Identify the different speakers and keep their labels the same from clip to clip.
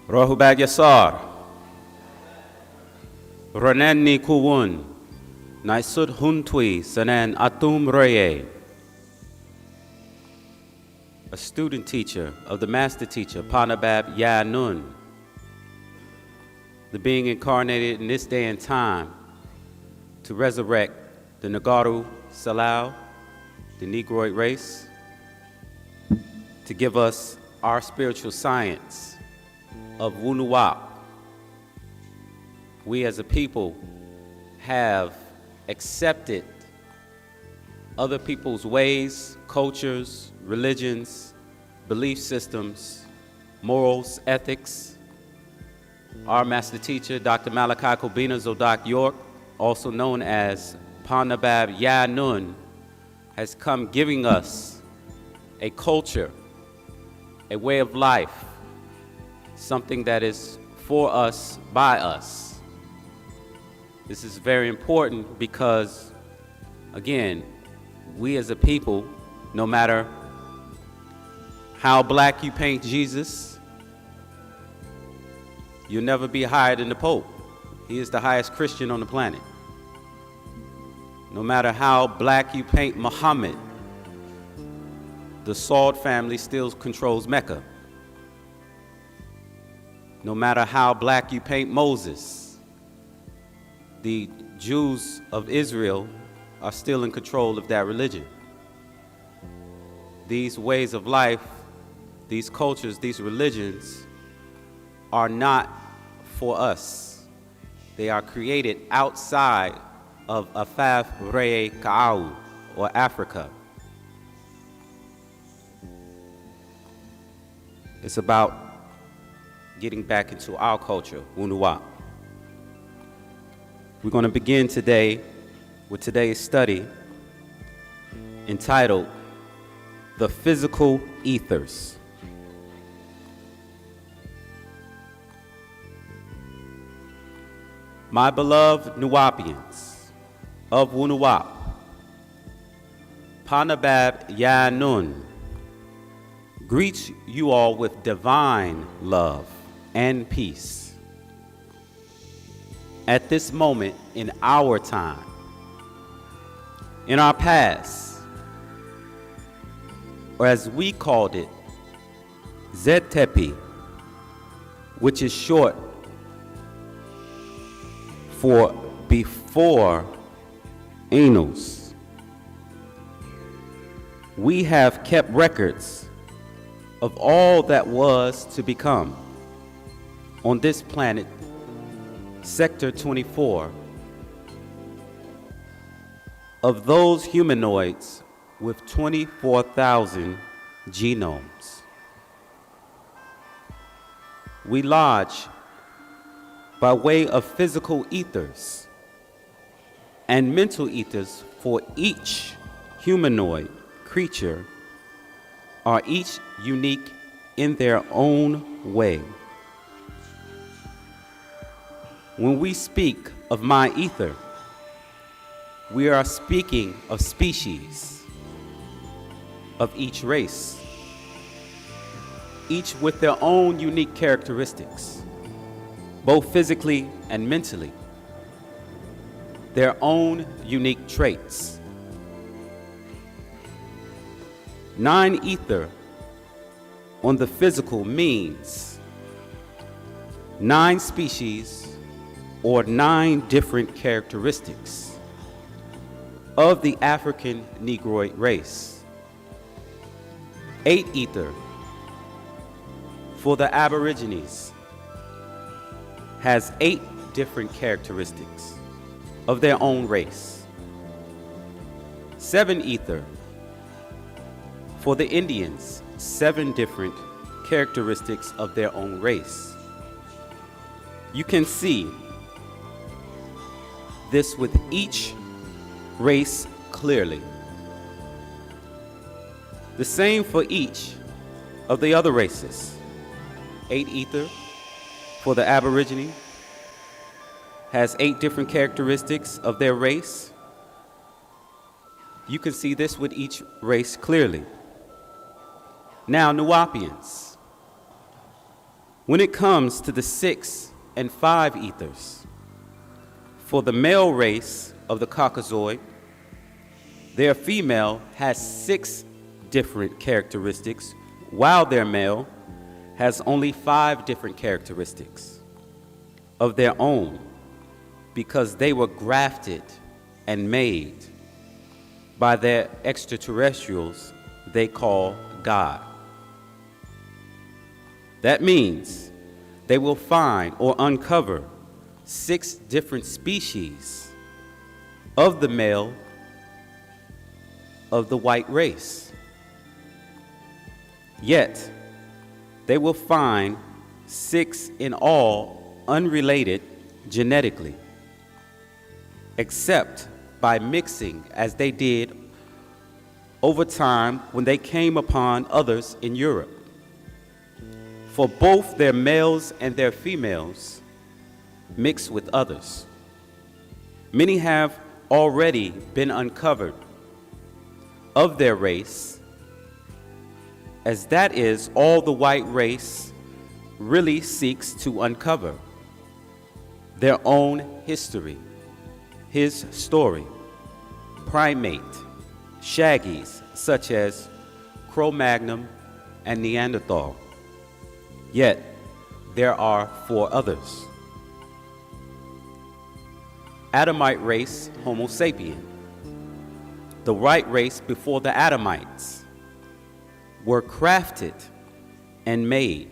Speaker 1: Rohubag Yasar Ronenni Kuwun Nasat Huntwy Sanan Atum Rayay, a student teacher of the master teacher Panabab Yanun, the being incarnated in this day and time to resurrect the Nagaru Salau, the Negroid race, to give us our spiritual science of Wu-Sabat. We as a people have accepted other people's ways, cultures, religions, belief systems, morals, ethics. Our master teacher, Dr. Malachi Kobina Zodak York, also known as Panabab Yanun, has come giving us a culture, a way of life, something that is for us, by us. This is very important because, again, we as a people, no matter how black you paint Jesus, you'll never be higher than the Pope. He is the highest Christian on the planet. No matter how black you paint Muhammad, the Saud family still controls Mecca. No matter how black you paint Moses, the Jews of Israel are still in control of that religion. These ways of life, these cultures, these religions are not for us. They are created outside of Afaf Reye Ka'au, or Africa. It's about getting back into our culture, Wu-Sabat. We're going to begin today with today's study entitled The Physical Ethers. My beloved Nuwapians of Wu-Sabat, Panabab Yanun greets you all with divine love and peace. At this moment in our time, in our past, or as we called it, Zetepi, which is short for before Enos, we have kept records of all that was to become on this planet, Sector 24, of those humanoids with 24,000 genomes. We lodge by way of physical ethers and mental ethers for each humanoid creature are each unique in their own way. When we speak of my ether, we are speaking of species of each race, each with their own unique characteristics, both physically and mentally, their own unique traits. 9 ether on the physical means 9 species or 9 different characteristics of the African Negroid race. 8 ether for the Aborigines has 8 different characteristics of their own race. 7 ether for the Indians, 7 different characteristics of their own race. You can see this with each race clearly. The same for each of the other races. 8 ether for the Aborigine has 8 different characteristics of their race. You can see this with each race clearly. Now, Nuwapians, when it comes to the 6 and 5 ethers, for the male race of the Caucasoid, their female has 6 different characteristics, while their male has only 5 different characteristics of their own, because they were grafted and made by their extraterrestrials they call God. That means they will find or uncover 6 different species of the male of the white race. Yet, they will find 6 in all unrelated genetically, except by mixing as they did over time when they came upon others in Europe. For both their males and their females mix with others. Many have already been uncovered of their race, as that is all the white race really seeks to uncover: their own history, his story. Primate, shaggies such as Cro-Magnon and Neanderthal. Yet, there are 4 others. Adamite race, Homo sapien. The white race before the Adamites were crafted and made.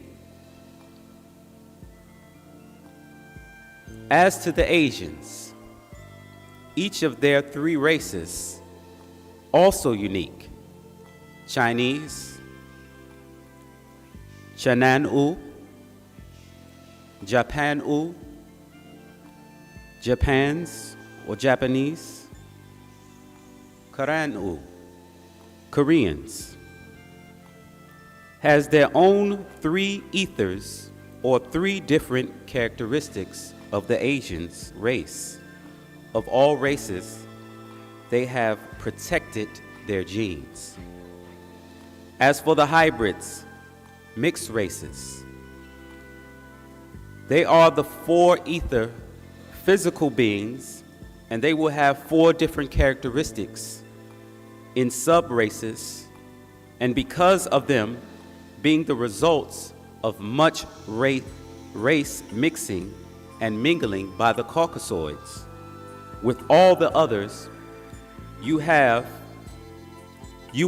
Speaker 1: As to the Asians, each of their 3 races, also unique: Chinese, Sanan Atum, Japan's or Japanese, Korean Koreans, has their own 3 ethers or 3 different characteristics of the Asians race. Of all races, they have protected their genes. As for the hybrids, mixed races, they are the 4 ether physical beings, and they will have 4 different characteristics in sub-races, and because of them being the results of much race mixing and mingling by the Caucasoids with all the others, you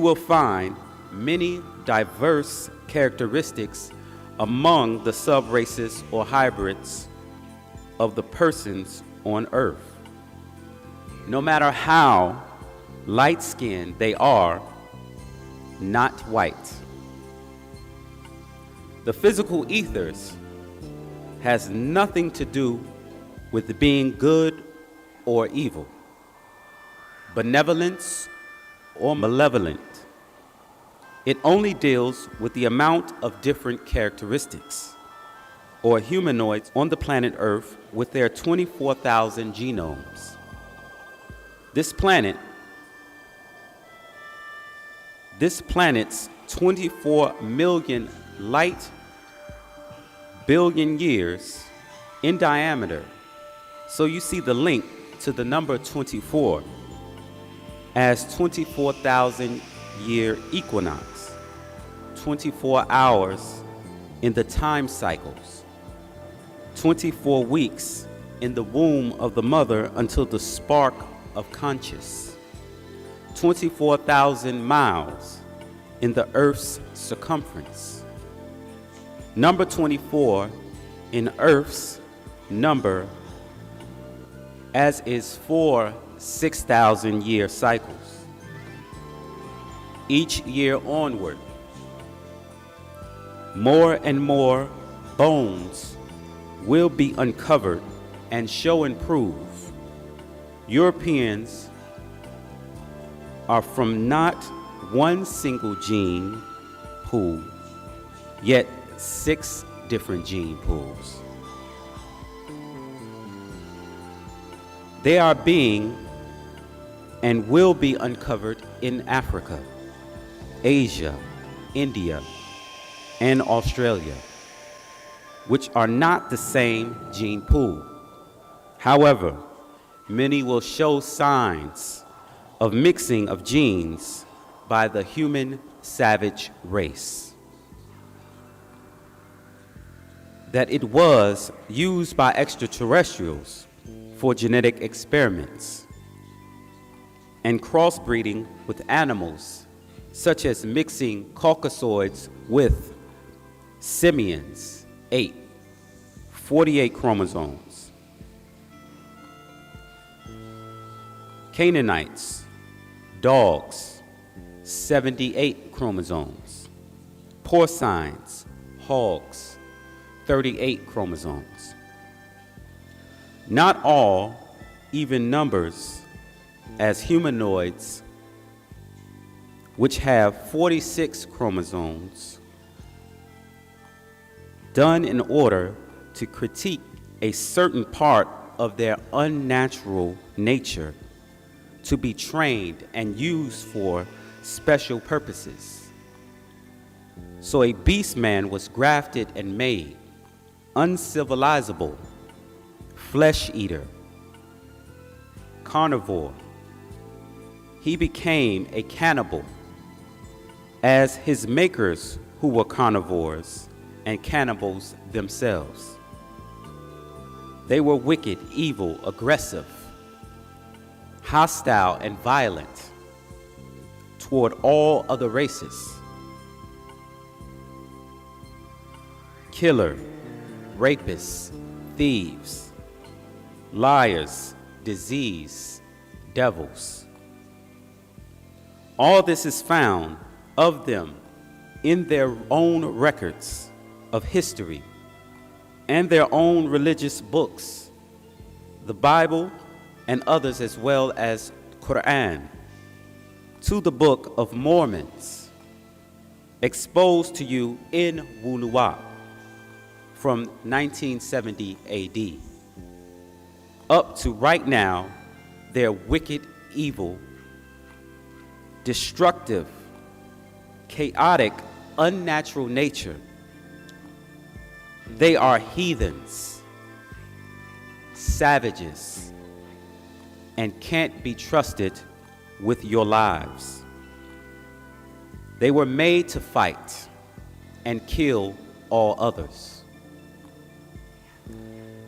Speaker 1: will find many diverse characteristics among the sub-races or hybrids of the persons on Earth. No matter how light-skinned they are, not white. The physical ethers has nothing to do with being good or evil, benevolence or malevolent. It only deals with the amount of different characteristics or humanoids on the planet Earth with their 24,000 genomes. This planet's 24 million light billion years in diameter. So you see the link to the number 24 as 24,000 year equinox, 24 hours in the time cycles, 24 weeks in the womb of the mother until the spark of conscious, 24,000 miles in the Earth's circumference. Number 24 in Earth's number, as is 4 6,000-year cycles. Each year onward, more and more bones will be uncovered and show and prove Europeans are from not one single gene pool, yet 6 different gene pools. They are being and will be uncovered in Africa, Asia, India, and Australia, which are not the same gene pool. However, many will show signs of mixing of genes by the human savage race. That it was used by extraterrestrials for genetic experiments and crossbreeding with animals, such as mixing Caucasoids with simians, 48 chromosomes. Canaanites, dogs, 78 chromosomes. Porcines, hogs, 38 chromosomes. Not all even numbers as humanoids, which have 46 chromosomes, done in order to critique a certain part of their unnatural nature to be trained and used for special purposes. So a beast man was grafted and made uncivilizable, flesh eater, carnivore. He became a cannibal, as his makers who were carnivores and cannibals themselves. They were wicked, evil, aggressive, hostile, and violent toward all other races. Killer, rapists, thieves, liars, disease, devils. All this is found of them in their own records of history and their own religious books, the Bible and others, as well as Quran, to the Book of Mormons, exposed to you in Wu-Sabat from 1970 AD. Up to right now, their wicked, evil, destructive, chaotic, unnatural nature. They are heathens, savages, and can't be trusted with your lives. They were made to fight and kill all others.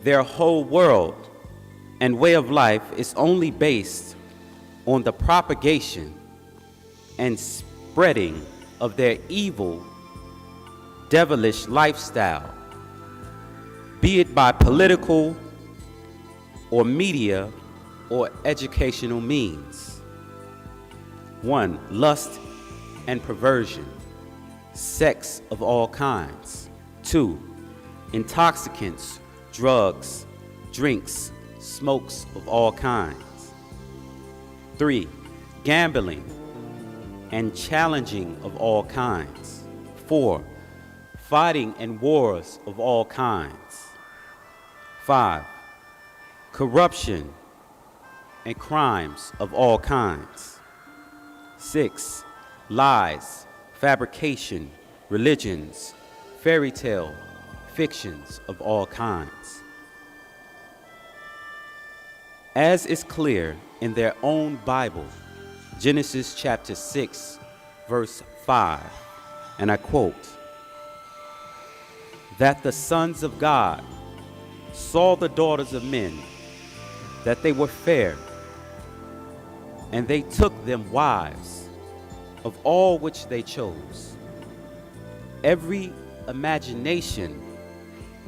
Speaker 1: Their whole world and way of life is only based on the propagation and spreading of their evil, devilish lifestyle, be it by political or media or educational means. 1. Lust and perversion, sex of all kinds. 2. Intoxicants, drugs, drinks, smokes of all kinds. 3. Gambling and challenging of all kinds. 4. Fighting and wars of all kinds. 5. Corruption and crimes of all kinds. 6. Lies, fabrication, religions, fairy tale, fictions of all kinds. As is clear in their own Bible, Genesis chapter 6, verse 5, and I quote, that the sons of God saw the daughters of men, that they were fair, and they took them wives of all which they chose. Every imagination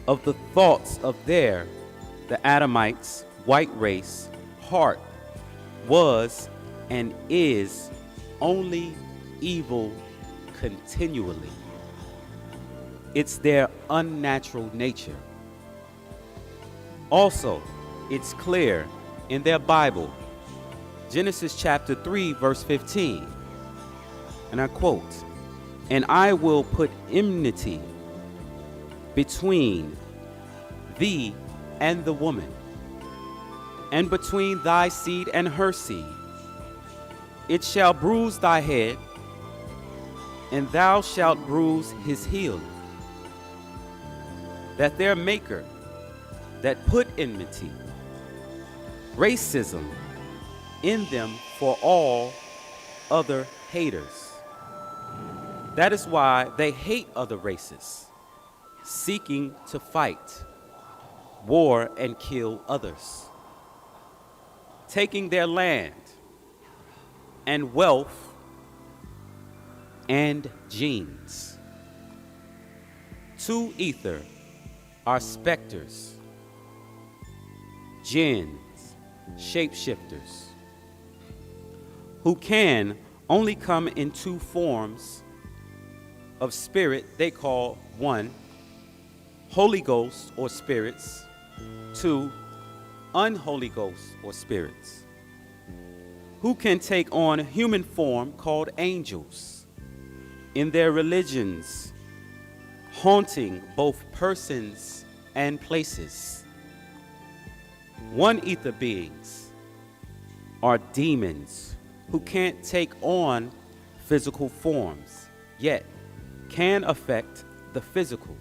Speaker 1: of the thoughts of the Adamites, white race, heart was and is only evil continually. It's their unnatural nature. Also, it's clear in their Bible, Genesis chapter 3, verse 15, and I quote, and I will put enmity between thee and the woman, and between thy seed and her seed. It shall bruise thy head, and thou shalt bruise his heel. That their maker, that put enmity, racism in them for all other haters. That is why they hate other races, seeking to fight, war, and kill others, taking their land and wealth and genes. Two ether are specters, jinns, shapeshifters, who can only come in two forms of spirit they call: one, Holy Ghost or spirits; two, unholy ghosts or spirits, who can take on human form called angels in their religions, haunting both persons and places. One ether beings are demons who can't take on physical forms, yet can affect the physical.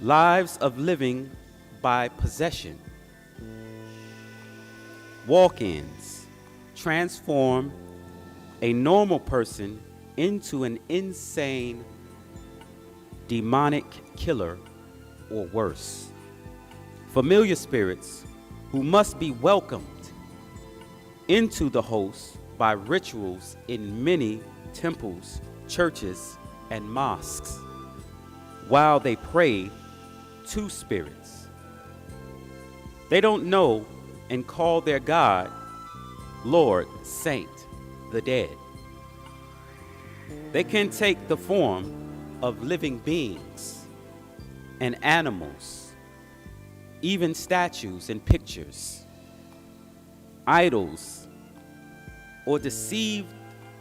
Speaker 1: Lives of living by possession. Walk-ins transform a normal person into an insane, demonic killer or worse. Familiar spirits who must be welcomed into the host by rituals in many temples, churches, and mosques, while they pray to spirits. They don't know and call their God Lord, Saint, the dead. They can take the form of living beings and animals, even statues and pictures, idols, or deceive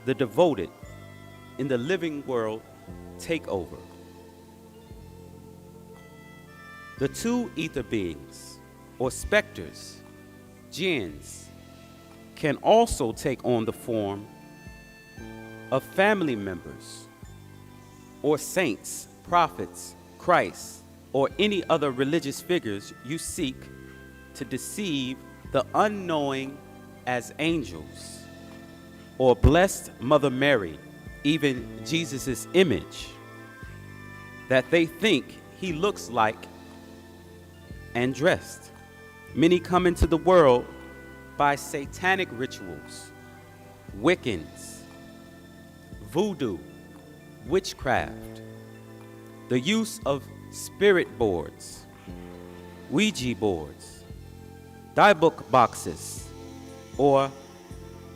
Speaker 1: the devoted in the living world take over. The two ether beings, or specters, jinns, can also take on the form of family members, or saints, prophets, Christ, or any other religious figures you seek to deceive the unknowing as angels, or blessed Mother Mary, even Jesus' image, that they think he looks like and dressed. Many come into the world by satanic rituals, Wiccans, voodoo, witchcraft, the use of spirit boards, Ouija boards, die book boxes, or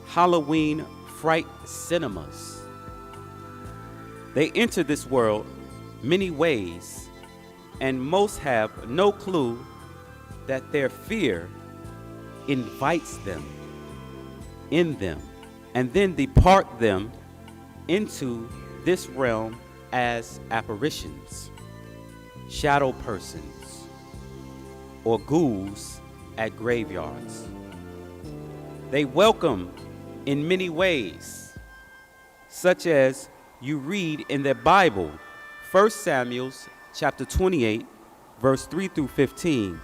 Speaker 1: Halloween fright cinemas. They enter this world many ways, and most have no clue that their fear invites them in them, and then depart them into this realm as apparitions, shadow persons, or ghouls at graveyards. They welcome in many ways, such as you read in the Bible, 1 Samuel chapter 28, verse 3 through 15,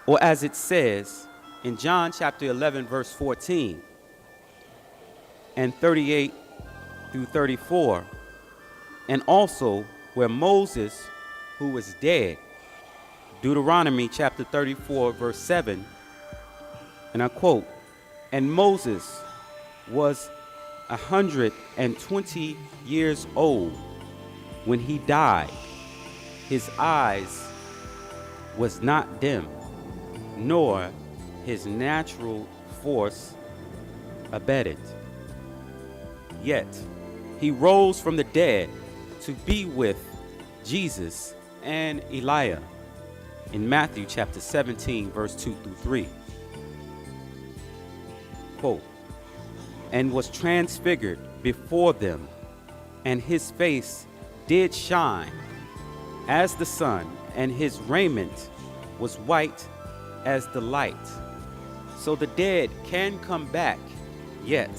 Speaker 1: or as it says in John chapter 11, verse 14, and 38 through 34, and also where Moses, who was dead, Deuteronomy chapter 34, verse 7, and I quote, "And Moses was 120 years old when he died. His eyes was not dim, nor his natural force abated. Yet he rose from the dead to be with Jesus and Elijah," in Matthew chapter 17, verse 2 through 3. Quote, "And was transfigured before them, and his face did shine as the sun, and his raiment was white as the light." So the dead can come back, yet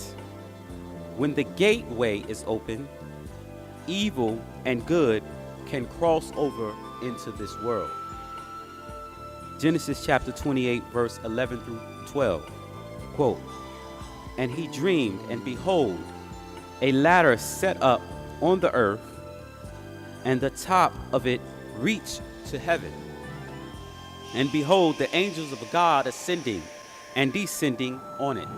Speaker 1: When the gateway is open, evil and good can cross over into this world. Genesis chapter 28, verse 11 through 12. Quote, "And he dreamed, and behold, a ladder set up on the earth, and the top of it reached to heaven. And behold, the angels of God ascending and descending on it."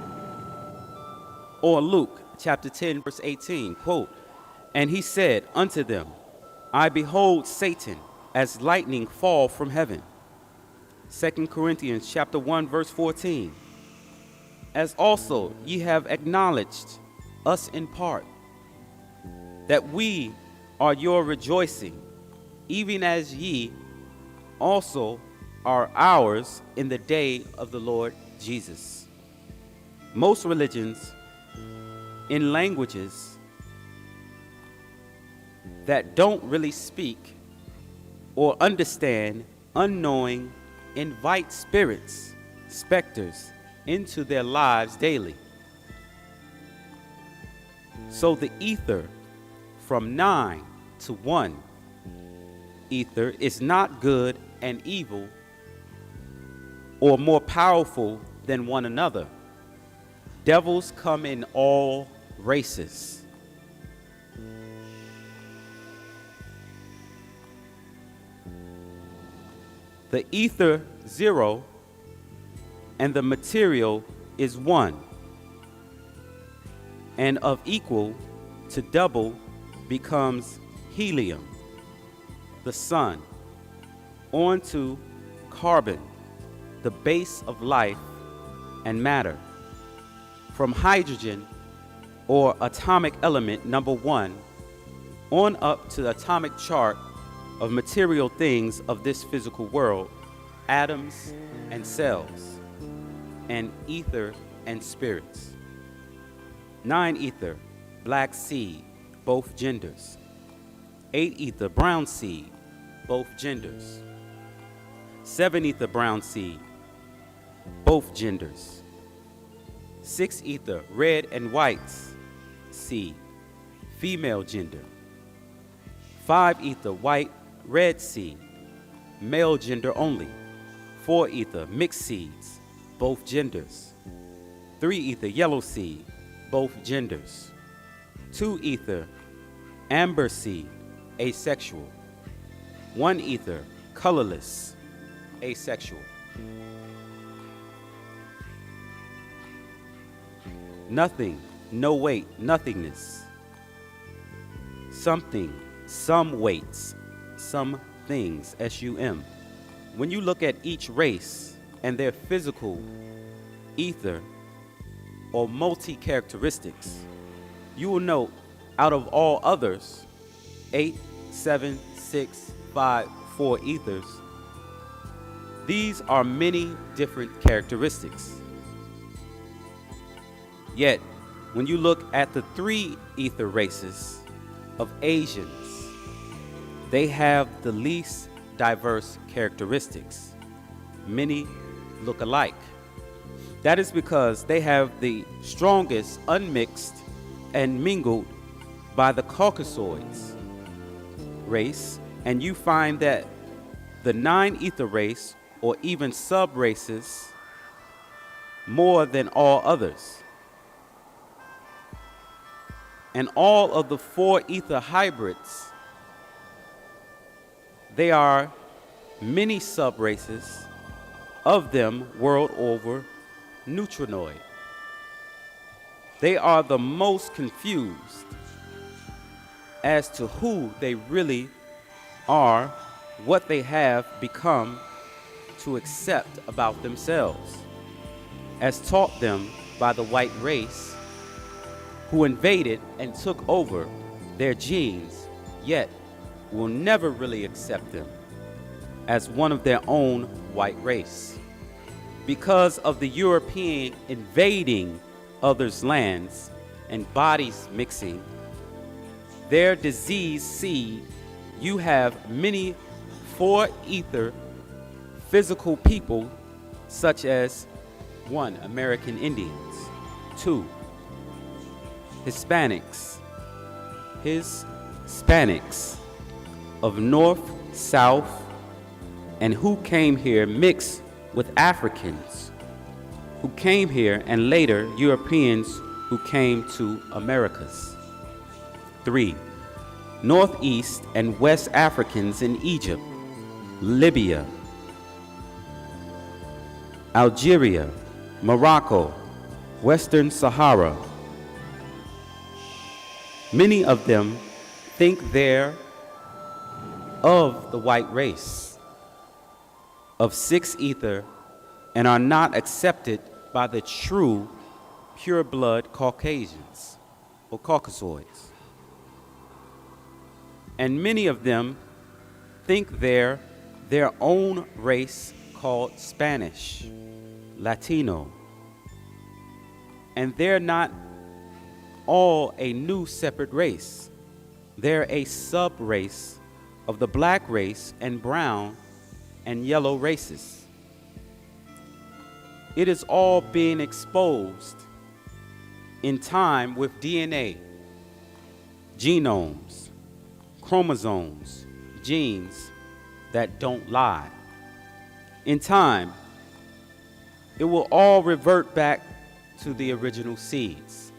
Speaker 1: Or Luke chapter 10, verse 18, quote, "And he said unto them, I behold Satan as lightning fall from heaven." 2 Corinthians chapter 1, verse 14, "As also ye have acknowledged us in part, that we are your rejoicing, even as ye also are ours in the day of the Lord Jesus." Most religions in languages that don't really speak or understand unknowing invite spirits, specters, into their lives daily. So the ether from 9 to 1 ether is not good and evil or more powerful than one another. Devils come in all races. The ether 0 and the material is 1, and of equal to double becomes helium, the sun, onto carbon, the base of life and matter, from hydrogen or atomic element number 1 on up to the atomic chart of material things of this physical world, atoms and cells, and ether and spirits. 9 ether, black seed, both genders. 8 ether, brown seed, both genders. 7 ether, brown seed, both genders. 6 ether, red and white seed, female gender. 5 ether, white, red seed, male gender only. 4 ether, mixed seeds, both genders. 3 ether, yellow seed, both genders. 2 ether, amber seed, asexual. 1 ether, colorless, asexual. Nothing, no weight, nothingness. Something, some weights, some things, SUM. When you look at each race and their physical ether or multi-characteristics, you will note out of all others, 8, 7, 6, 5, 4 ethers, these are many different characteristics. Yet, when you look at the 3 ether races of Asians, they have the least diverse characteristics. Many look alike. That is because they have the strongest unmixed and mingled by the Caucasoids race, and you find that the 9 ether race or even sub-races more than all others. And all of the 4 ether hybrids, they are many sub-races, of them world over neutrinoid. They are the most confused as to who they really are, what they have become to accept about themselves, as taught them by the white race, who invaded and took over their genes, yet will never really accept them as one of their own white race. Because of the European invading others' lands and bodies mixing, their disease seed, you have many 4 ether physical people, such as 1, American Indians, 2, Hispanics, of North, South, and who came here mixed with Africans who came here, and later Europeans who came to Americas. 3. Northeast and West Africans in Egypt, Libya, Algeria, Morocco, Western Sahara. Many of them think they're of the white race, of sixth ether, and are not accepted by the true pure blood Caucasians or Caucasoids. And many of them think they're their own race called Spanish, Latino. And they're not all a new separate race. They're a sub-race of the black race and brown and yellow races. It is all being exposed in time with DNA, genomes, chromosomes, genes that don't lie. In time, it will all revert back to the original seeds.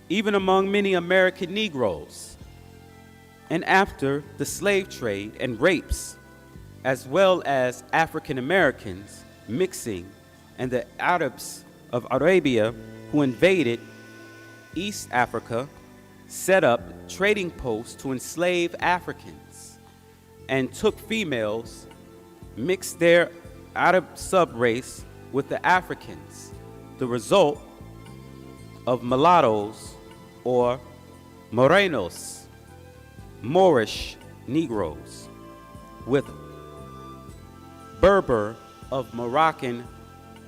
Speaker 1: Even among many American Negroes, and after the slave trade and rapes, as well as African Americans mixing, and the Arabs of Arabia who invaded East Africa set up trading posts to enslave Africans and took females, mixed their Arab subrace with the Africans, the result of mulattoes or morenos, Moorish Negroes, with Berber of Moroccan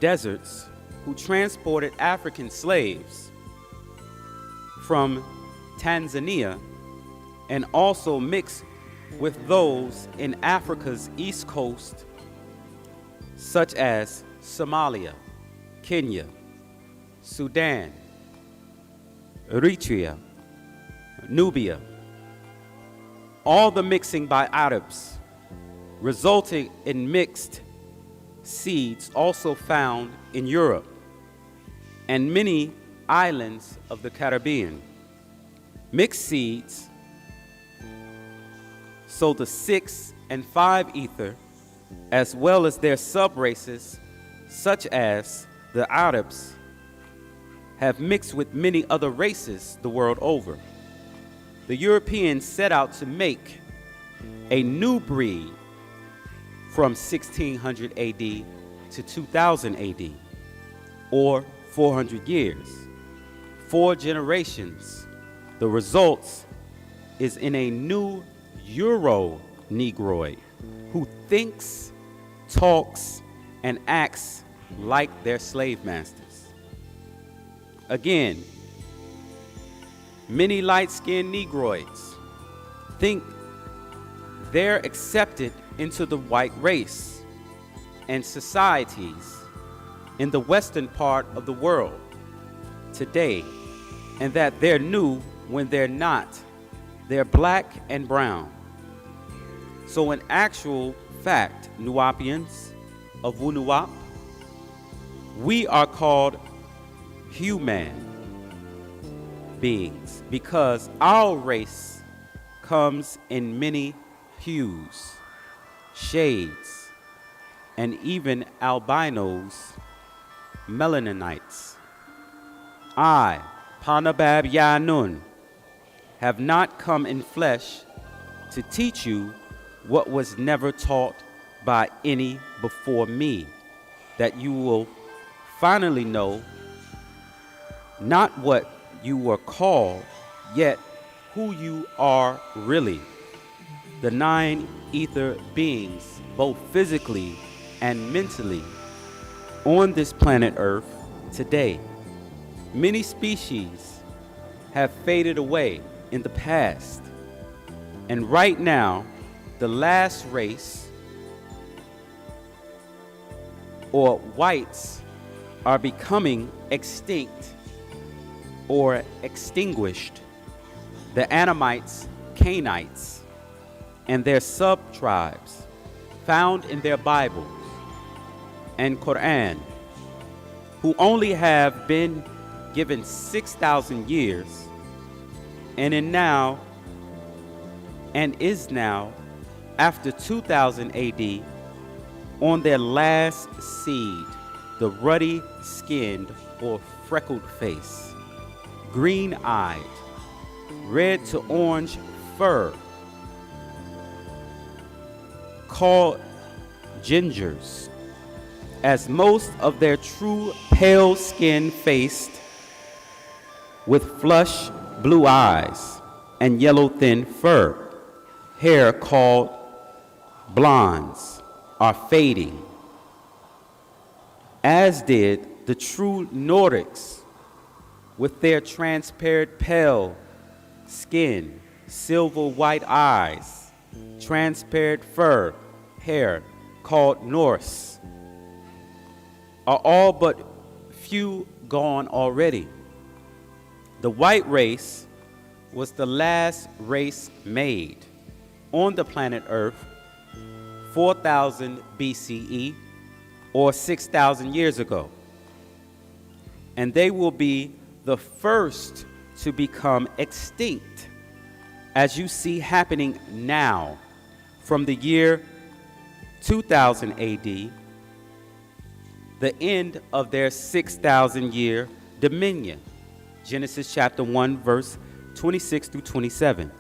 Speaker 1: deserts who transported African slaves from Tanzania and also mixed with those in Africa's east coast, such as Somalia, Kenya, Sudan, Eritrea, Nubia. All the mixing by Arabs resulting in mixed seeds also found in Europe and many islands of the Caribbean. Mixed seeds, so the 6 and 5 ether, as well as their subraces, such as the Arabs, have mixed with many other races the world over. The Europeans set out to make a new breed from 1600 AD to 2000 AD, or 400 years, 4 generations. The results is in a new Euro-Negroid who thinks, talks, and acts like their slave masters. Again, many light-skinned Negroids think they're accepted into the white race and societies in the western part of the world today, and that they're new when they're not. They're black and brown. So in actual fact, Nuapians of Wu-Nuap, we are called human beings because our race comes in many hues, shades, and even albinos, melaninites. I, Panabab Yanun, have not come in flesh to teach you what was never taught by any before me, that you will finally know not what you were called, yet who you are really. The 9 ether beings, both physically and mentally, on this planet Earth today. Many species have faded away in the past, and right now, the last race, or whites, are becoming extinct or extinguished the Anamites, Canaanites, and their sub-tribes found in their Bibles and Quran, who only have been given 6,000 years and is now, after 2000 AD, on their last seed, the ruddy-skinned or freckled face, green-eyed, red to orange fur, called gingers, as most of their true pale skin faced with flush blue eyes and yellow thin fur, hair called blondes, are fading, as did the true Nordics with their transparent pale skin, silver white eyes, transparent fur, hair called Norse, are all but few gone already. The white race was the last race made on the planet Earth 4000 BCE or 6,000 years ago. And they will be the first to become extinct, as you see happening now from the year 2000 AD, the end of their 6,000 year dominion. Genesis chapter 1, verse 26 through 27.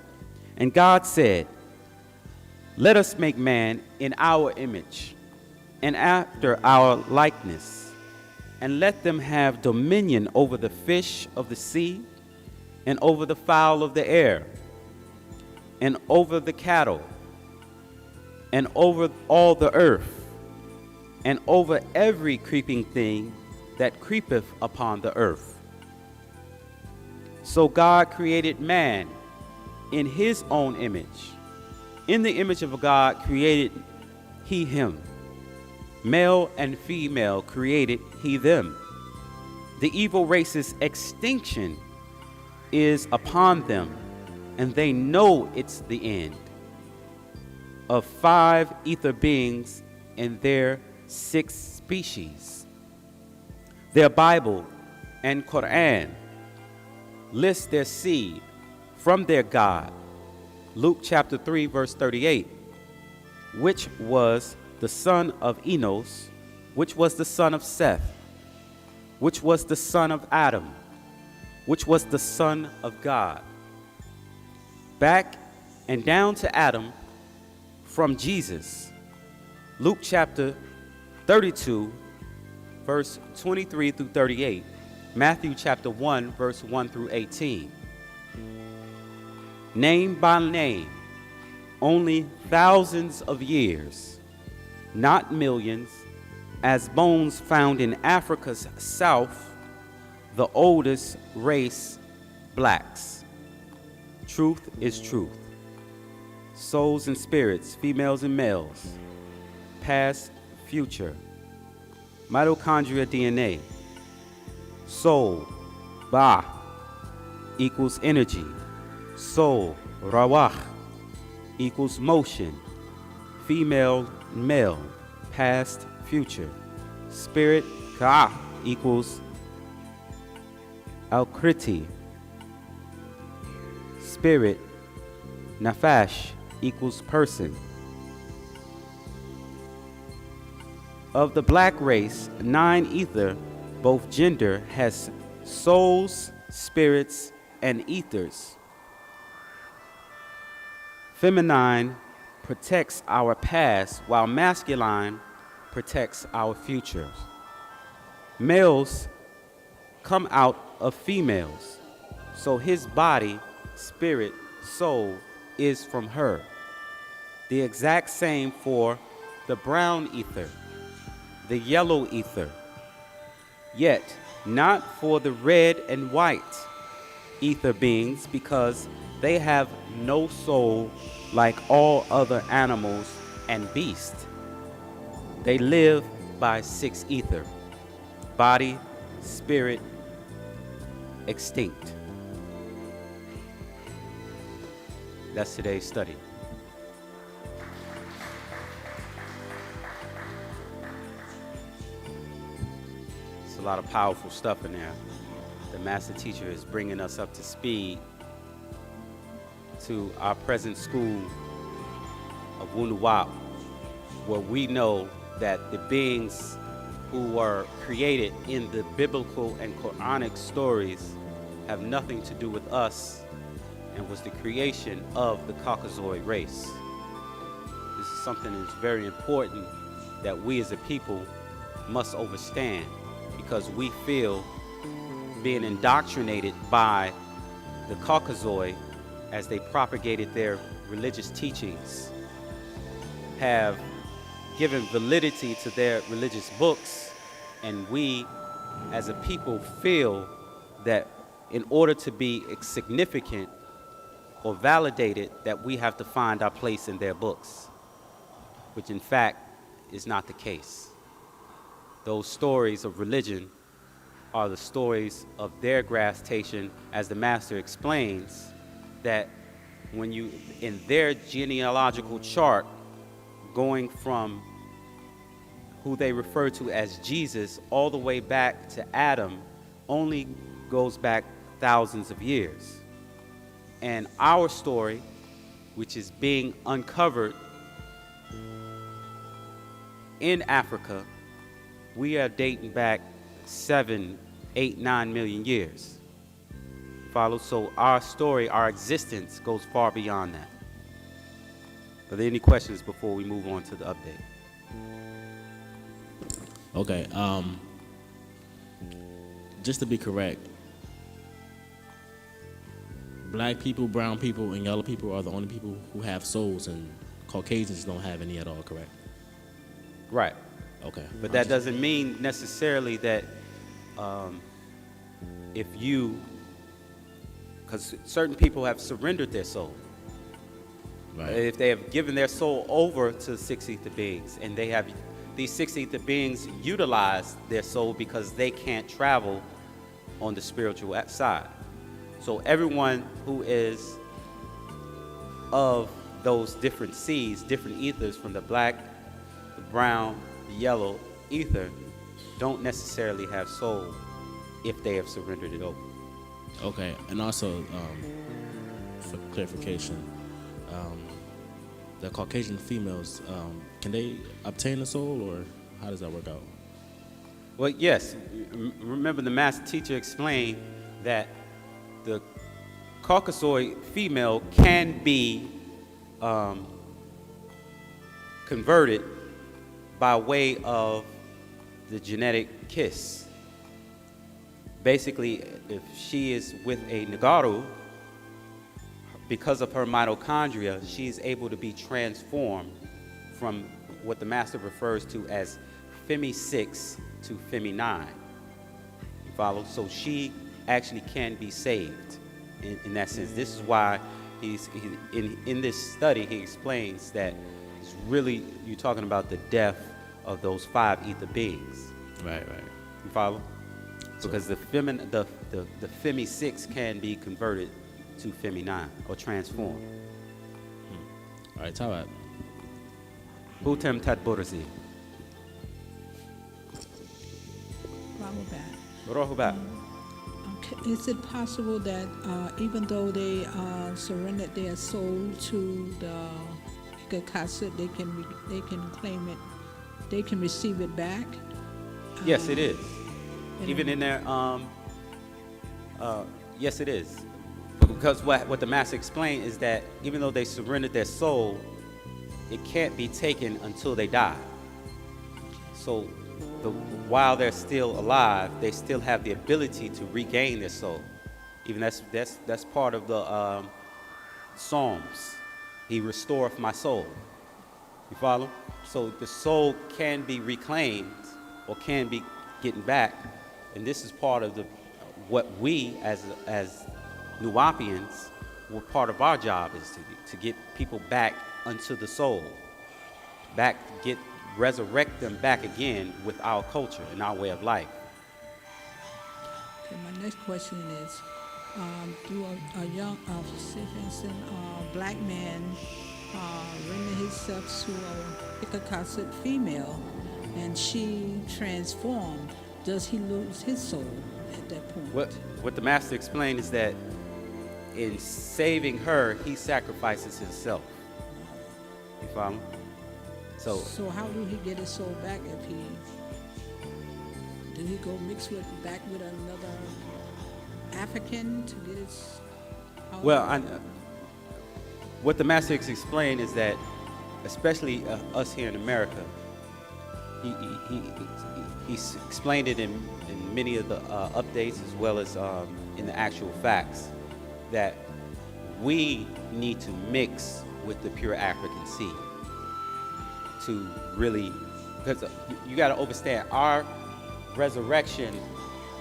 Speaker 1: And God said, "Let us make man in our image and after our likeness, and let them have dominion over the fish of the sea, and over the fowl of the air, and over the cattle, and over all the earth, and over every creeping thing that creepeth upon the earth." So God created man in his own image. In the image of God created he him. Male and female created he them. The evil race's extinction is upon them, and they know it's the end of 5 ether beings and their 6 species. Their Bible and Quran list their seed from their God. Luke chapter 3 verse 38, which was the son of Enos, which was the son of Seth, which was the son of Adam, which was the son of God. Back and down to Adam from Jesus. Luke chapter 32 verse 23 through 38. Matthew chapter 1 verse 1 through 18. Name by name, only thousands of years, not millions, as bones found in Africa's south, the oldest race, blacks. Truth is truth. Souls and spirits, females and males, past, future. Mitochondria DNA. Soul, Ba, equals energy. Soul, Rawah, equals motion. Female, male, past, future. Spirit, Ka, equals Al-Kriti. Spirit, Nafash, equals person. Of the black race, 9 ether, both gender, has souls, spirits, and ethers. Feminine protects our past, while masculine protects our futures. Males come out of females, so his body, spirit, soul is from her. The exact same for the brown ether, the yellow ether, yet not for the red and white ether beings, because they have no soul like all other animals and beasts. They live by 6 ether: body, spirit, extinct? That's today's study. It's a lot of powerful stuff in there. The master teacher is bringing us up to speed to our present school of Wu-Sabat, where we know that the beings who were created in the biblical and Quranic stories have nothing to do with us and was the creation of the Caucasoid race. This is something that's very important that we as a people must understand, because we feel being indoctrinated by the Caucasoid as they propagated their religious teachings, have given validity to their religious books, and we as a people feel that in order to be significant or validated, that we have to find our place in their books, which in fact is not the case. Those stories of religion are the stories of their gravitation, as the master explains, that when you, in their genealogical chart, going from who they refer to as Jesus all the way back to Adam, only goes back thousands of years. And our story, which is being uncovered in Africa, we are dating back 7, 8, 9 million years. Follow? So our story, our existence goes far beyond that. Are there any questions before we move on to the update?
Speaker 2: Okay, just to be correct, black people, brown people, and yellow people are the only people who have souls, and Caucasians don't have any at all, correct?
Speaker 1: Right.
Speaker 2: Okay.
Speaker 1: But that doesn't mean necessarily that if you, because certain people have surrendered their soul.
Speaker 2: Right.
Speaker 1: If they have given their soul over to six ether beings, and they have these six ether beings utilize their soul because they can't travel on the spiritual side. So everyone who is of those different seeds, different ethers, from the black, the brown, the yellow ether, don't necessarily have soul if they have surrendered it over.
Speaker 2: Okay, and also for clarification, the Caucasian females, can they obtain a soul, or how does that work out?
Speaker 1: Well, yes. Remember, the master teacher explained that the Caucasoid female can be converted by way of the genetic kiss. Basically, if she is with a Nagaru, because of her mitochondria, she is able to be transformed from what the master refers to as Femi 6 to Femi 9. You follow? So she actually can be saved in that sense. This is why in this study he explains that it's really, you're talking about the death of those 5 ether beings.
Speaker 2: Right.
Speaker 1: You follow? Because the Femi 6 can be converted to Femi 9 or transformed.
Speaker 2: All right, Tawad.
Speaker 1: Hutem Tat Burasi. Rahubat.
Speaker 3: Okay. Is it possible that even though they surrendered their soul to the Ikakasa, they can claim it, they can receive it back?
Speaker 1: Yes, it is. Even in their, yes, it is. Because what the master explained is that even though they surrendered their soul, it can't be taken until they die. So while they're still alive, they still have the ability to regain their soul. Even that's part of the Psalms. He restoreth my soul. You follow? So the soul can be reclaimed or can be getting back, and this is part of what we as Nuwapians, what part of our job is to get people back unto the soul, resurrect them back again with our culture and our way of life.
Speaker 3: Okay, my next question is, do a young, say for instance, black man render himself to a Ikakasset female, and she transformed, does he lose his soul at that point?
Speaker 1: What the master explained is that in saving her, he sacrifices himself. You follow?
Speaker 3: So how do he get his soul back if he, do he go mix back with another African to get his?
Speaker 1: What the master explained is that, especially us here in America, he explained it in many of the updates as well as in the actual facts, that we need to mix with the pure African seed to really, because you got to understand, our resurrection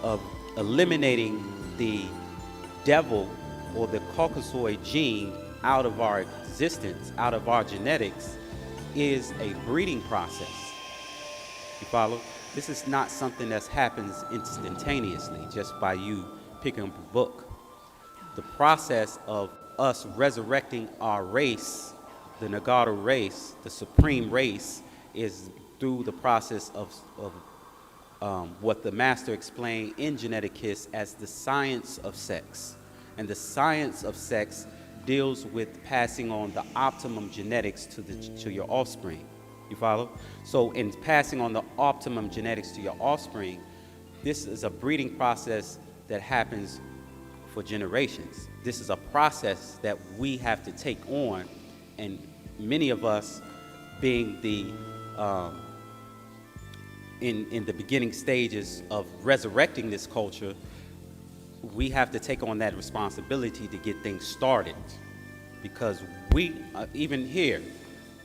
Speaker 1: of eliminating the devil or the Caucasoid gene out of our existence, out of our genetics, is a breeding process. You follow? This is not something that happens instantaneously just by you picking up a book. The process of us resurrecting our race, the Nagaru race, the supreme race, is through the process of what the master explained in Genetic Kiss as the science of sex. And the science of sex deals with passing on the optimum genetics to your offspring. You follow? So in passing on the optimum genetics to your offspring, this is a breeding process that happens for generations. This is a process that we have to take on, and many of us, being the in the beginning stages of resurrecting this culture, we have to take on that responsibility to get things started, because we even here,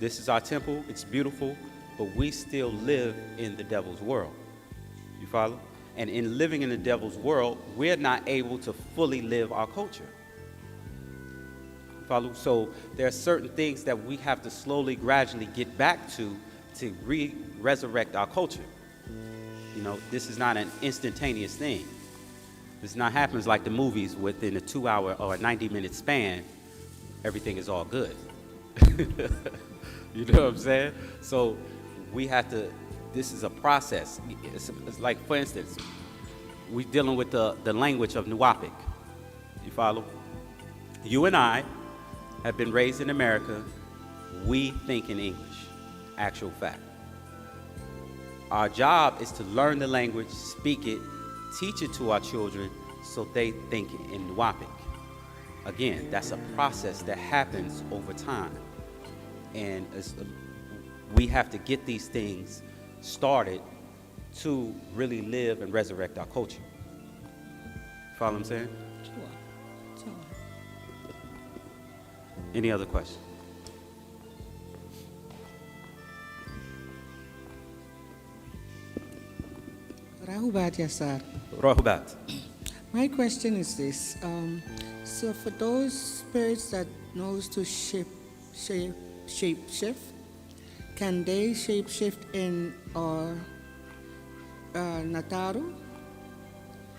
Speaker 1: this is our temple, it's beautiful, but we still live in the devil's world. You follow? And in living in the devil's world, we're not able to fully live our culture. You follow? So there are certain things that we have to slowly, gradually get back to resurrect our culture. You know, this is not an instantaneous thing. This not happens like the movies within a 2-hour or a 90-minute span. Everything is all good. You know what I'm saying? So we have to, this is a process. It's like, for instance, we're dealing with the language of Nuwapic. You follow? You and I have been raised in America. We think in English, actual fact. Our job is to learn the language, speak it, teach it to our children so they think in Nuwapic. Again, that's a process that happens over time. And we have to get these things started to really live and resurrect our culture. Follow what I'm saying?
Speaker 3: Sure.
Speaker 1: Any other questions?
Speaker 4: Rahubat, Yasar.
Speaker 1: Rahubat.
Speaker 4: My question is this. So for those spirits that knows to shape shift, can they shape shift in our Nataru?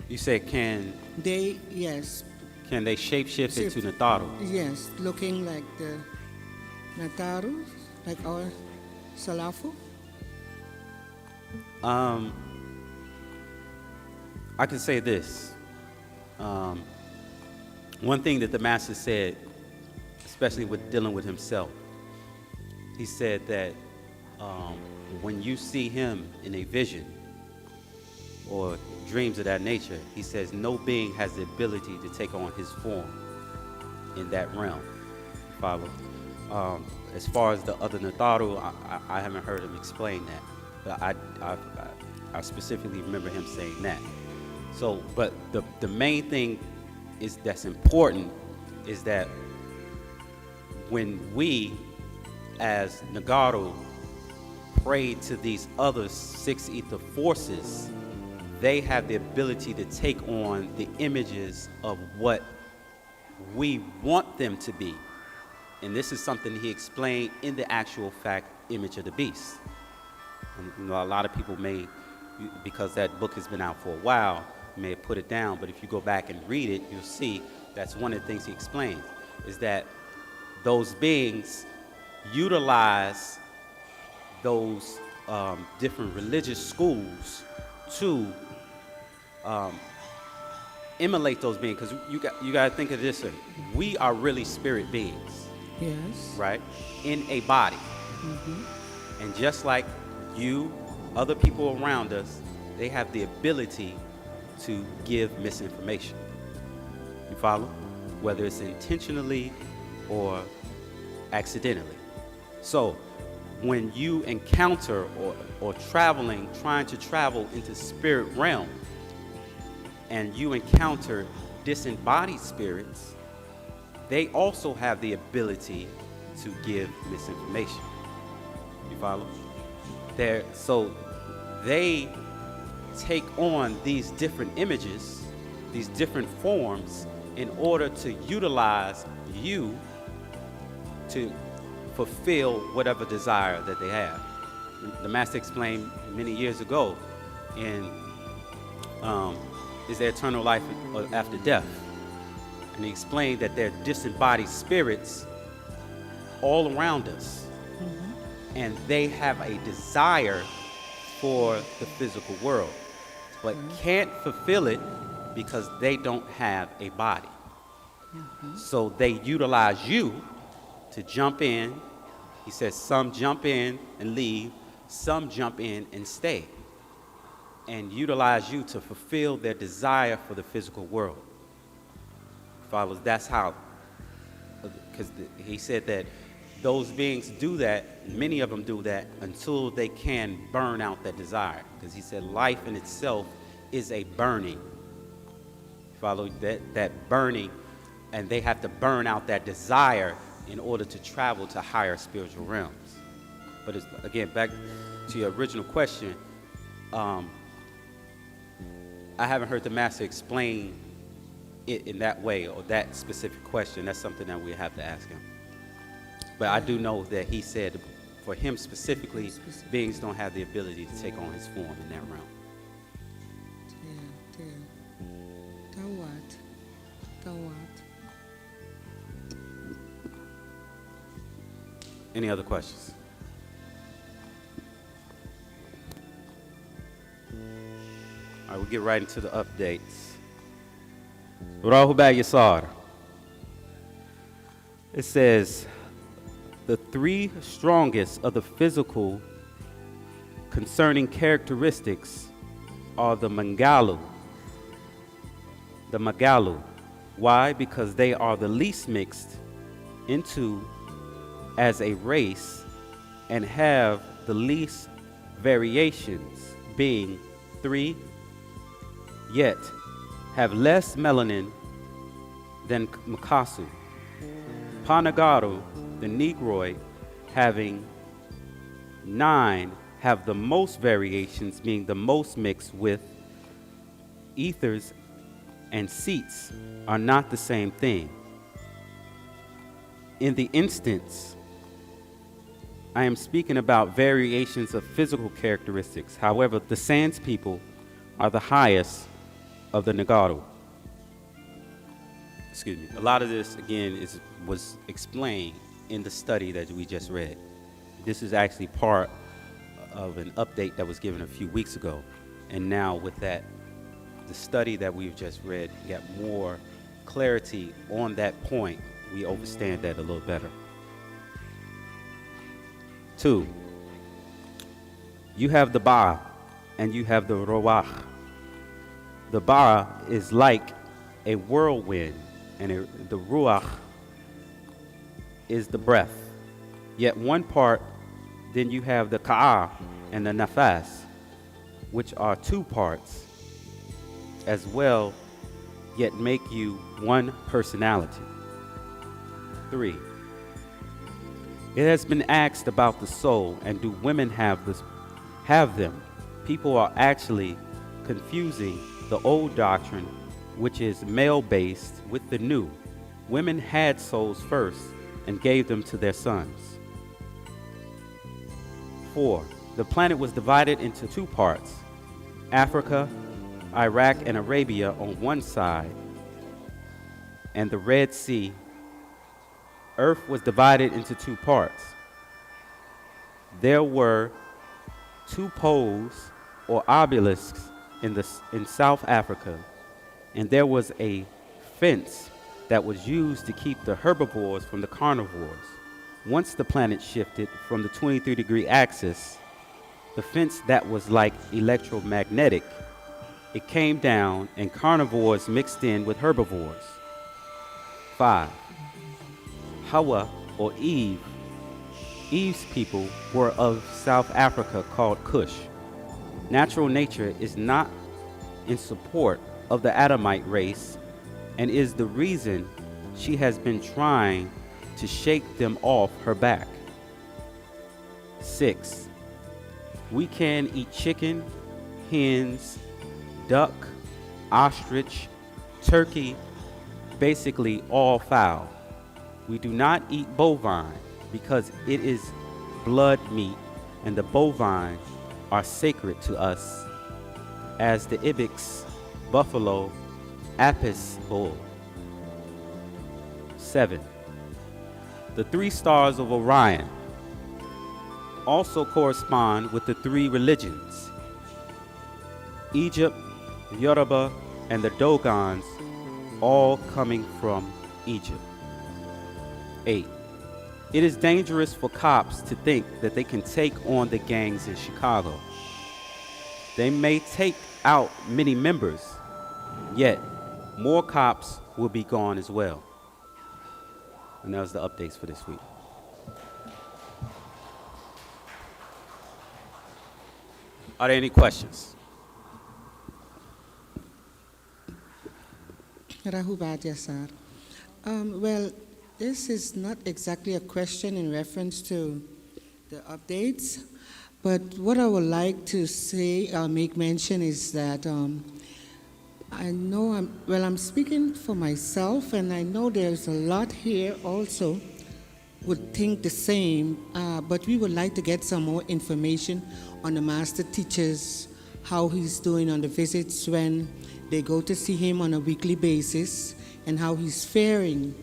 Speaker 1: You say can
Speaker 4: They, yes.
Speaker 1: Can they shapeshift
Speaker 4: Shift.
Speaker 1: into Nataru?
Speaker 4: Yes, looking like the Nataru, like our Salafu?
Speaker 1: I can say this. One thing that the master said, especially with dealing with himself, he said that when you see him in a vision or dreams of that nature, he says no being has the ability to take on his form in that realm. Follow? As far as the other Nataru, I haven't heard him explain that, but I specifically remember him saying that. So, but the main thing is that's important is that when we, as Nagaru, pray to these other 6 ether forces, they have the ability to take on the images of what we want them to be. And this is something he explained in the actual fact image of the beast. And, you know, a lot of people may, because that book has been out for a while, may have put it down, but if you go back and read it, you'll see that's one of the things he explains, is that those beings utilize those different religious schools to emulate those beings. Because you got to think of this way. We are really spirit beings,
Speaker 4: Yes.
Speaker 1: right? In a body. And just like you, other people around us, they have the ability to give misinformation. You follow? Whether it's intentionally or accidentally. So when you encounter or trying to travel into spirit realm, and you encounter disembodied spirits, they also have the ability to give misinformation. You follow? So they take on these different images, these different forms, in order to utilize you to fulfill whatever desire that they have. The Master explained many years ago in Is There Eternal Life After Death? And he explained that there are disembodied spirits all around us. And they have a desire for the physical world, but can't fulfill it because they don't have a body. So they utilize you to jump in. He says some jump in and leave, some jump in and stay, and utilize you to fulfill their desire for the physical world. Follows? That's how, because he said that those beings do that, many of them do that, until they can burn out that desire. Because he said life in itself is a burning. Follow? That burning, and they have to burn out that desire in order to travel to higher spiritual realms. But it's, again, back to your original question, I haven't heard the Master explain it in that way, or that specific question. That's something that we have to ask him. But I do know that he said, for him specifically, beings don't have the ability to take on his form in that realm. Any other questions? All right, we'll get right into the updates. Rahubag Yasar. It says, the three strongest of the physical concerning characteristics are the Magalu. The Magalu. Why? Because they are the least mixed into as a race and have the least variations, being 3, yet have less melanin than Makasu. Panagaru, the Negroid, having 9, have the most variations, being the most mixed with ethers, and seats are not the same thing. In the instance, I am speaking about variations of physical characteristics. However, the Sands people are the highest of the Nagaru. Excuse me. A lot of this, again, was explained in the study that we just read. This is actually part of an update that was given a few weeks ago. And now with that, the study that we've just read, got more clarity on that point. We understand that a little better. 2, you have the Ba and you have the Rawah. The Ba is like a whirlwind, and the Ruach is the breath. Yet one part, then you have the Ka'a and the Nafas, which are 2 parts as well, yet make you one personality. 3, it has been asked about the soul, and do women have them? People are actually confusing the old doctrine, which is male-based, with the new. Women had souls first and gave them to their sons. 4, the planet was divided into 2 parts, Africa Iraq and Arabia on one side, and the Red Sea, Earth was divided into two parts. There were two poles or obelisks in South Africa, and there was a fence that was used to keep the herbivores from the carnivores. Once the planet shifted from the 23-degree axis, the fence that was like electromagnetic, it came down and carnivores mixed in with herbivores. 5. Hawa or Eve. Eve's people were of South Africa called Cush. Natural nature is not in support of the Adamite race and is the reason she has been trying to shake them off her back. 6. We can eat chicken, hens, duck, ostrich, turkey, basically all fowl. We do not eat bovine because it is blood meat, and the bovine are sacred to us as the ibex, buffalo, apis bull. 7. The 3 stars of Orion also correspond with the 3 religions: Egypt, Yoruba, and the Dogons, all coming from Egypt. 8. It is dangerous for cops to think that they can take on the gangs in Chicago. They may take out many members, yet more cops will be gone as well. And that was the updates for this week. Are there any questions?
Speaker 4: Rahubat Yasar. Well, this is not exactly a question in reference to the updates, but what I would like to say, make mention is that I know I'm speaking for myself, and I know there's a lot here also would think the same, but we would like to get some more information on the master teachers, how he's doing on the visits when they go to see him on a weekly basis, and how he's faring.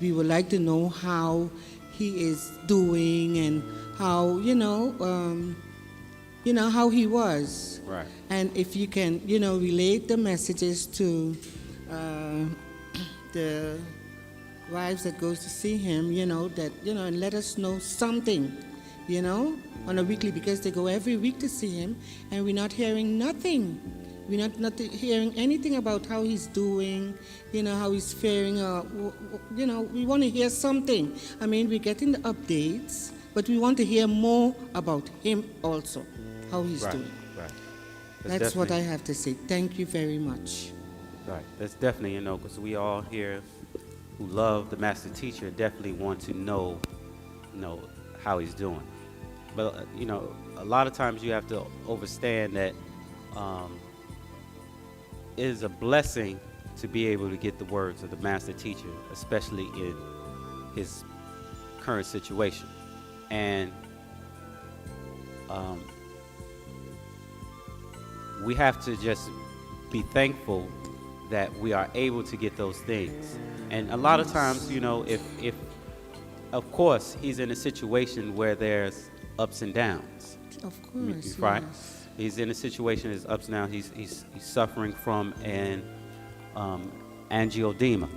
Speaker 4: We would like to know how he is doing and how, how he was.
Speaker 1: Right.
Speaker 4: And if you can, relate the messages to the wives that goes to see him, and let us know something, on a weekly, because they go every week to see him, and we're not hearing nothing. We're not hearing anything about how he's doing, how he's faring. We want to hear something. I mean, we're getting the updates, but we want to hear more about him also, how he's doing.
Speaker 1: Right.
Speaker 4: That's what I have to say. Thank you very much.
Speaker 1: Right. That's definitely, because we all here who love the master teacher definitely want to know how he's doing. But, a lot of times you have to understand that it is a blessing to be able to get the words of the master teacher, especially in his current situation. And we have to just be thankful that we are able to get those things. And a lot of times, if of course, he's in a situation where there's ups and downs.
Speaker 4: Of course,
Speaker 1: right?
Speaker 4: Yes.
Speaker 1: He's in a situation that's ups and downs. He's suffering from an angioedema.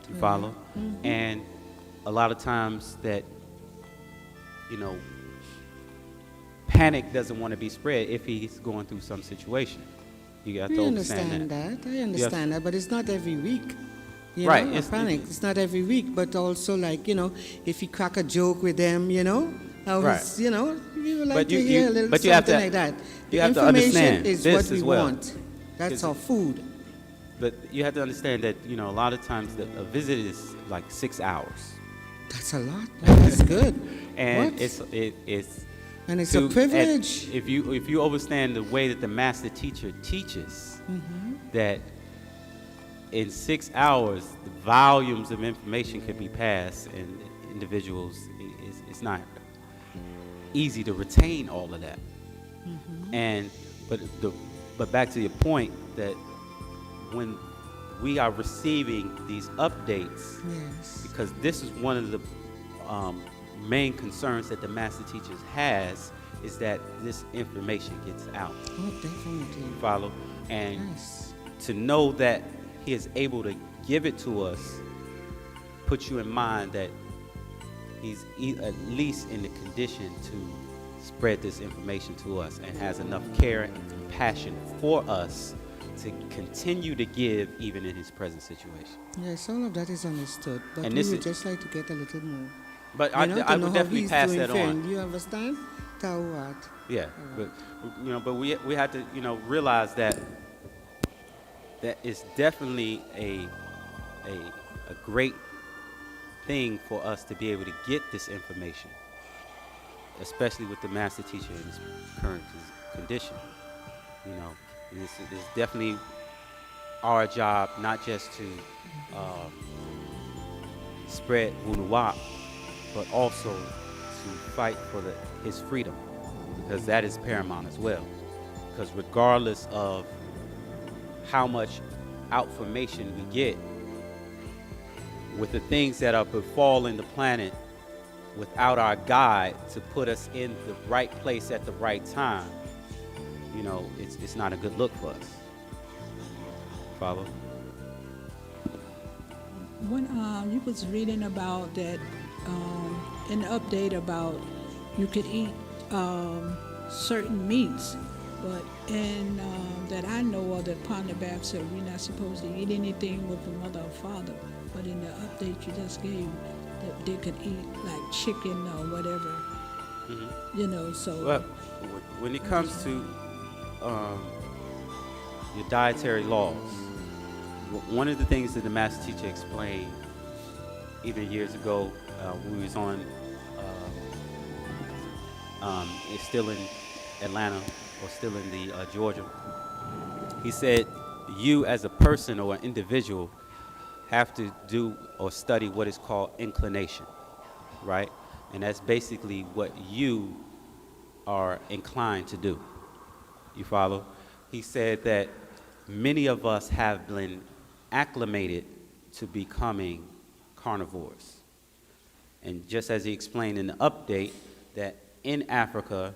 Speaker 1: You follow?
Speaker 4: Mm-hmm.
Speaker 1: And a lot of times that, panic doesn't want to be spread if he's going through some situation. You got to understand that.
Speaker 4: I understand that, but it's not every week.
Speaker 1: Right.
Speaker 4: It's not every week, but also if you crack a joke with them, how
Speaker 1: Right.
Speaker 4: he's, we would like
Speaker 1: But
Speaker 4: to hear a little something like that. The
Speaker 1: you have to
Speaker 4: information
Speaker 1: understand
Speaker 4: is
Speaker 1: this
Speaker 4: what we
Speaker 1: as well.
Speaker 4: want. That's our food.
Speaker 1: But you have to understand that, a lot of times a visit is like 6 hours.
Speaker 4: That's a lot. That's good.
Speaker 1: And
Speaker 4: What?
Speaker 1: it's
Speaker 4: And it's a privilege.
Speaker 1: If you understand the way that the master teacher teaches, that in 6 hours, the volumes of information can be passed, and individuals, it's not easy to retain all of that. And but back to your point, that when we are receiving these updates,
Speaker 4: Yes.
Speaker 1: because this is one of the main concerns that the master teachers has, is that this information gets out.
Speaker 4: Oh, definitely.
Speaker 1: Follow? And
Speaker 4: Yes.
Speaker 1: to know that he is able to give it to us puts you in mind that he's at least in the condition to spread this information to us and has enough care and compassion for us to continue to give even in his present situation.
Speaker 4: Yes, all of that is understood, but
Speaker 1: And
Speaker 4: we
Speaker 1: this
Speaker 4: would
Speaker 1: is-
Speaker 4: just like to get a little more.
Speaker 1: But
Speaker 4: To
Speaker 1: I
Speaker 4: know
Speaker 1: would
Speaker 4: how
Speaker 1: definitely
Speaker 4: he's
Speaker 1: pass
Speaker 4: doing
Speaker 1: that
Speaker 4: fair.
Speaker 1: on.
Speaker 4: You understand? Tawat.
Speaker 1: Yeah, but but we had to realize that it's definitely a great thing for us to be able to get this information, especially with the master teacher in his current condition. It's definitely our job not just to spread Wu-Sabat, but also to fight for his freedom, because that is paramount as well. Because regardless of how much outformation we get, with the things that are befalling the planet, without our guide to put us in the right place at the right time, it's not a good look for us. Follow?
Speaker 3: When you was reading about that, an update about you could eat certain meats, but in that I know of, that Ponderbab said we're not supposed to eat anything with the mother or father. But in the update you just gave, that they could eat like chicken or whatever. So.
Speaker 1: Well, when it comes to your dietary laws, one of the things that the master teacher explained even years ago, we was on, it's still in Atlanta or still in the Georgia. He said, you as a person or an individual have to do or study what is called inclination, right? And that's basically what you are inclined to do. You follow? He said that many of us have been acclimated to becoming carnivores. And just as he explained in the update, that in Africa,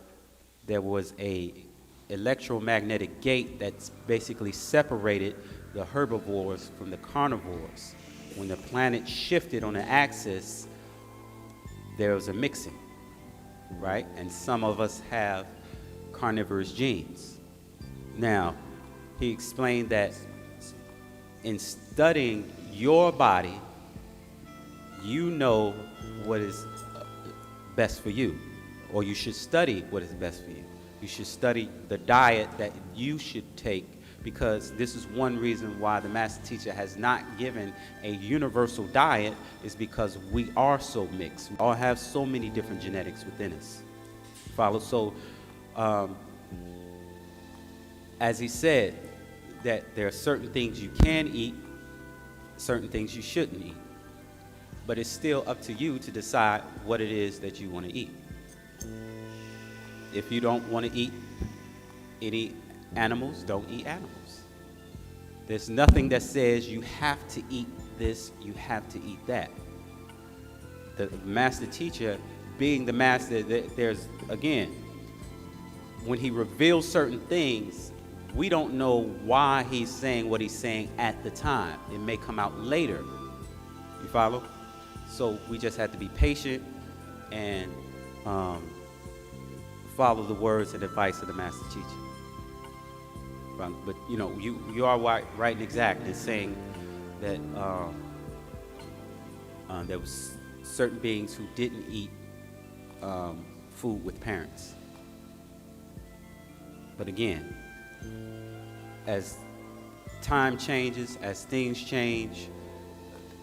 Speaker 1: there was a electromagnetic gate that's basically separated the herbivores from the carnivores. When the planet shifted on the axis, there was a mixing, right? And some of us have carnivorous genes. Now, he explained that in studying your body, you know what is best for you, or you should study what is best for you. You should study the diet that you should take, because this is one reason why the master teacher has not given a universal diet, is because we are so mixed. We all have so many different genetics within us. Follow? So, as he said, that there are certain things you can eat, certain things you shouldn't eat. But it's still up to you to decide what it is that you want to eat. If you don't want to eat any animals, don't eat animals. There's nothing that says you have to eat this, you have to eat that. The master teacher, being the master, there's, again, when he reveals certain things, we don't know why he's saying what he's saying at the time. It may come out later. You follow? So we just have to be patient and follow the words and advice of the master teacher. But you are right and exact in saying that there was certain beings who didn't eat food with parents. But again, as time changes, as things change,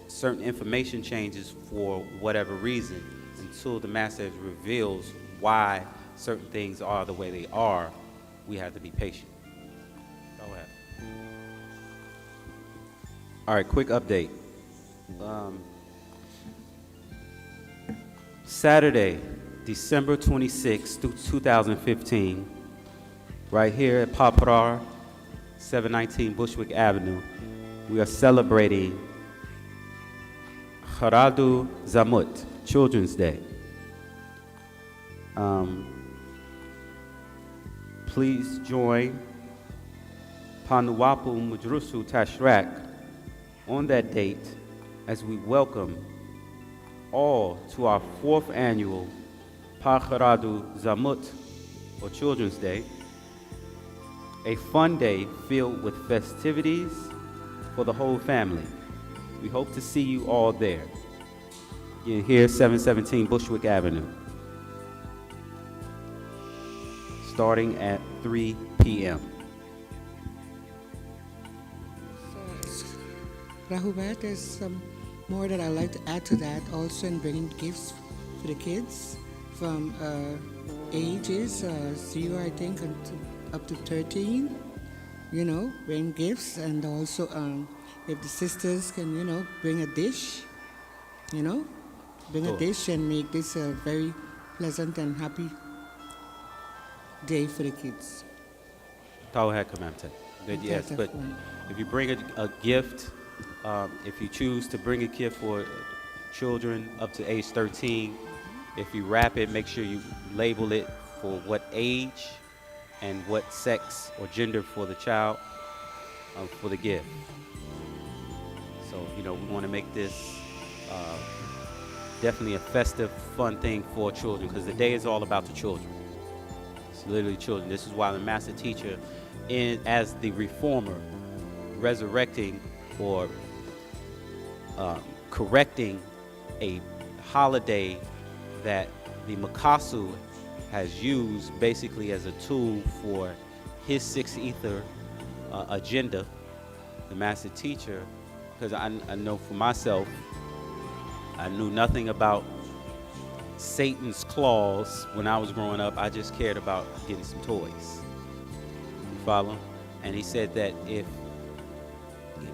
Speaker 1: certain information changes for whatever reason, until the master reveals why certain things are the way they are, we have to be patient. Go ahead. All right, quick update. Saturday, December 26, 2015, right here at Paprar, 719 Bushwick Avenue. We are celebrating Haradu Zamut, Children's Day. Please join Panuwapu Mudrusu Tashrak on that date as we welcome all to our 4th annual Paharadu Zamut, or Children's Day, a fun day filled with festivities for the whole family. We hope to see you all there. You're here, 717 Bushwick Avenue, starting at 3 p.m.
Speaker 4: Rahubat, there's some more that I'd like to add to that, also in bringing gifts for the kids from ages 0, I think, up to 13, bring gifts, and also if the sisters can, bring a dish, bring a dish and make this a very pleasant and happy day for the kids.
Speaker 1: Yes, but if you bring a gift, if you choose to bring a gift for children up to age 13, if you wrap it, make sure you label it for what age and what sex or gender for the child, for the gift. So, we want to make this definitely a festive, fun thing for children, because the day is all about the children. It's literally children. This is why the master teacher, as the reformer, resurrecting or correcting a holiday that the Makasu has used basically as a tool for his sixth ether agenda, the master teacher, because I know for myself, I knew nothing about Satan's claws when I was growing up. I just cared about getting some toys. You follow? And he said that if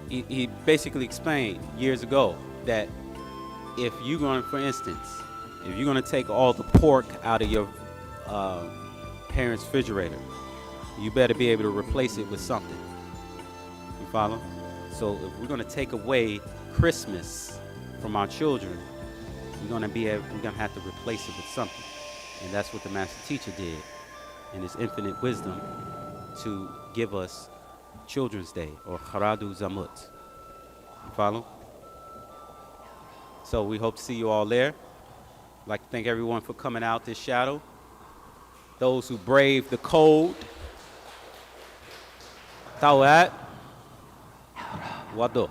Speaker 1: he basically explained years ago that if you're going, for instance, if you're going to take all the pork out of your parents' refrigerator, you better be able to replace it with something. You follow? So if we're going to take away Christmas from our children, we're going to have to replace it with something. And that's what the master teacher did in his infinite wisdom to give us Children's Day, or Haradu Zamut. You follow? So we hope to see you all there. I'd like to thank everyone for coming out this shadow. Those who braved the cold. Tawad. Wado.